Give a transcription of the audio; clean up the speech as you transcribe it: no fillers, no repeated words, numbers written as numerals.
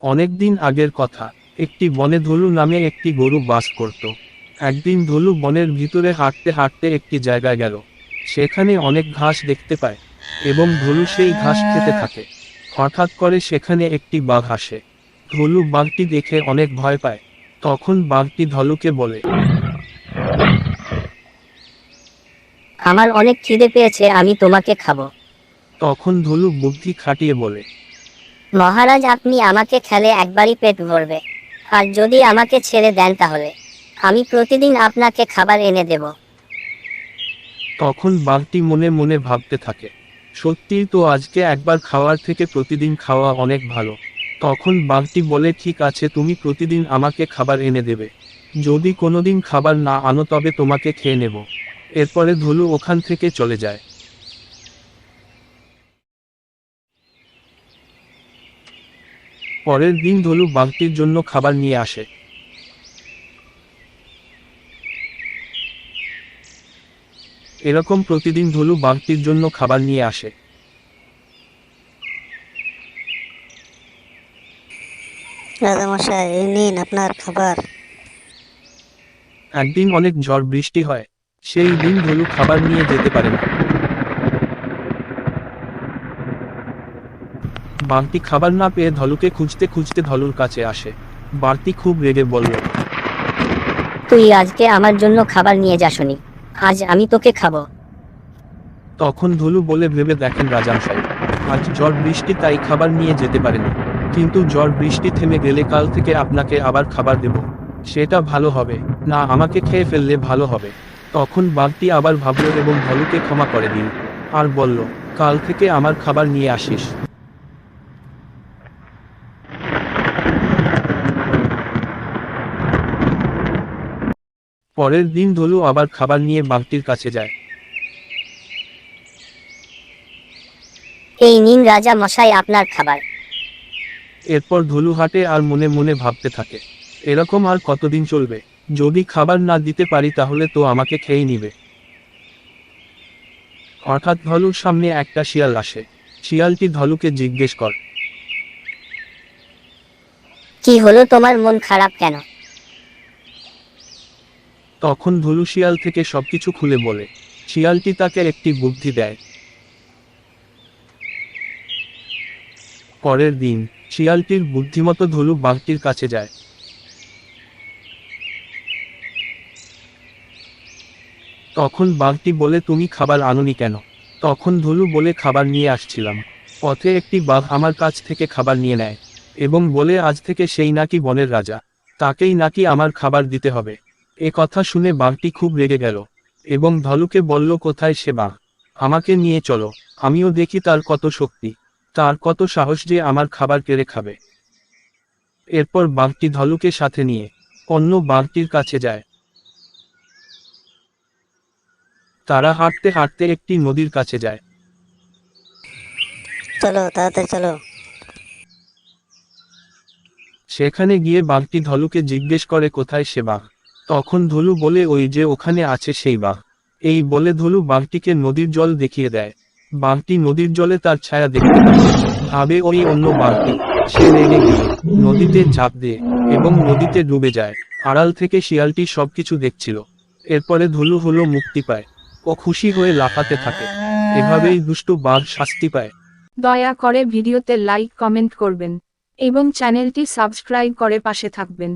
অনেকদিন আগের কথা। একটি বনে ধলু নামে একটি গরু বাস করত। একদিন ধলু বনের ভিতরে হাঁটতে হাঁটতে একটি জায়গায় গেল। সেখানে অনেক ঘাস দেখতে পায় এবং ধলু সেই ঘাস খেতে থাকে। হঠাৎ করে সেখানে একটি বাঘ আসে। ধলু বাঘটি দেখে অনেক ভয় পায়। তখন বাঘটি ধলুকে বলে, আমার অনেক খিদে পেয়েছে, আমি তোমাকে খাবো। তখন ধলু বুদ্ধি খাটিয়ে বলে, মহারাজ, আপনি আমাকে খেলে একবারই পেট ভরবে, আর যদি আমাকে ছেড়ে দেন তাহলে আমি প্রতিদিন আপনাকে খাবার এনে দেব। তখন বাঘটি মনে মনে ভাবতে থাকে, সত্যিই তো আজকে একবার খাওয়ার থেকে প্রতিদিন খাওয়া অনেক ভালো। তখন বাঘটি বলে, ঠিক আছে, তুমি প্রতিদিন আমাকে খাবার এনে দেবে। যদি কোনোদিন খাবার না আনো তবে তোমাকে খেয়ে নেব। এরপরে ধলু ওখান থেকে চলে যায়। পরের দিন ধলু বাঘটির জন্য খাবার নিয়ে আসে। এরকম প্রতিদিন ধলু বাঘটির জন্য খাবার নিয়ে আসে। রাজামশাই, এই নিন আপনার খাবার। একদিন অনেক ঝড় বৃষ্টি হয়। সেই দিন ধলু খাবার নিয়ে যেতে পারে না। বাঘটি খাবার না পেয়ে ধলুকে খুঁজতে খুঁজতে ধলুর কাছে আসে। বাঘটি খুব রেগে বলল, তুই আজকে আমার জন্য খাবার নিয়ে যাসনি, আজ আমি তোকে খাবো। তখন ধলু বলে, ভেবে দেখেন রাজামশাই, আজ ঝড় বৃষ্টি তাই খাবার নিয়ে যেতে পারেনি, কিন্তু ঝড় বৃষ্টি থেমে গেলে কাল থেকে আপনাকে আবার খাবার দেব। সেটা ভালো হবে না আমাকে খেয়ে ফেললে ভালো হবে। তখন বাঘটি আবার ভাবল এবং ধলুকে ক্ষমা করে দিল আর বলল, কাল থেকে আমার খাবার নিয়ে আসিস। পরের দিন ধলু আবার খাবার নিয়ে বাঘটির কাছে যায়। এই নিন রাজা মশাই আপনার খাবার। এরপর ধলু হাঁটে আর মনে মনে ভাবতে থাকে, এরকম আর কতদিন চলবে? যদি খাবার না দিতে পারি তাহলে তো আমাকে খেয়ে নিবে। হঠাৎ ধলুর সামনে একটা শিয়াল আসে। শিয়ালটি ধলুকে জিজ্ঞেস করে, কি হলো, তোমার মন খারাপ কেন? তখন ধলু শিয়াল থেকে সবকিছু খুলে বলে। শিয়ালটি তাকে একটি বুদ্ধি দেয়। পরের দিন শিয়ালটির বুদ্ধিমতো ধলু বাঘটির কাছে যায়। তখন বাঘটি বলে, তুমি খাবার আনোনি কেন? তখন ধলু বলে, খাবার নিয়ে আসছিলাম, পথে একটি বাঘ আমার কাছ থেকে খাবার নিয়ে নেয় এবং বলে আজ থেকে সেই নাকি বনের রাজা, তাকেই নাকি আমার খাবার দিতে হবে। এ কথা শুনে বাঘটি খুব রেগে গেল এবং ধলুকে বলল, কোথায় সে বাঘ? আমাকে নিয়ে চলো, আমিও দেখি তার কত শক্তি, তার কত সাহস যে আমার খাবার কেড়ে খাবে। এরপর বাঘটি ধলুকে সাথে নিয়ে অন্য বাঘটির কাছে যায়। তারা হাঁটতে হাঁটতে একটি নদীর কাছে যায়। চলো তাড়াতাড়ি চলো। সেখানে গিয়ে বাঘটি ধলুকে জিজ্ঞেস করে, কোথায় সে বাঘ? তখন ধলু বলে, ওই যে ওখানে আছে সেই বাঘ। এই বলে ধলু বাঘটিকে নদীর জল দেখিয়ে দেয়। বাঘটি নদীর জলে তার ছায়া দেখতে পায়, ভাবে ওই অন্য বাঘটি। সে রেগে গিয়ে নদীতে ঝাঁপ দেয় এবং নদীতে ডুবে যায়। আড়াল থেকে শিয়ালটি সবকিছু দেখছিল। এরপরে ধলু হলো মুক্তি পায়। ও খুশি হয়ে লাফাতে থাকে। এভাবেই দুষ্টু বাঘ শাস্তি পায়। দয়া করে ভিডিওতে লাইক কমেন্ট করবেন এবং চ্যানেলটি সাবস্ক্রাইব করে পাশে থাকবেন।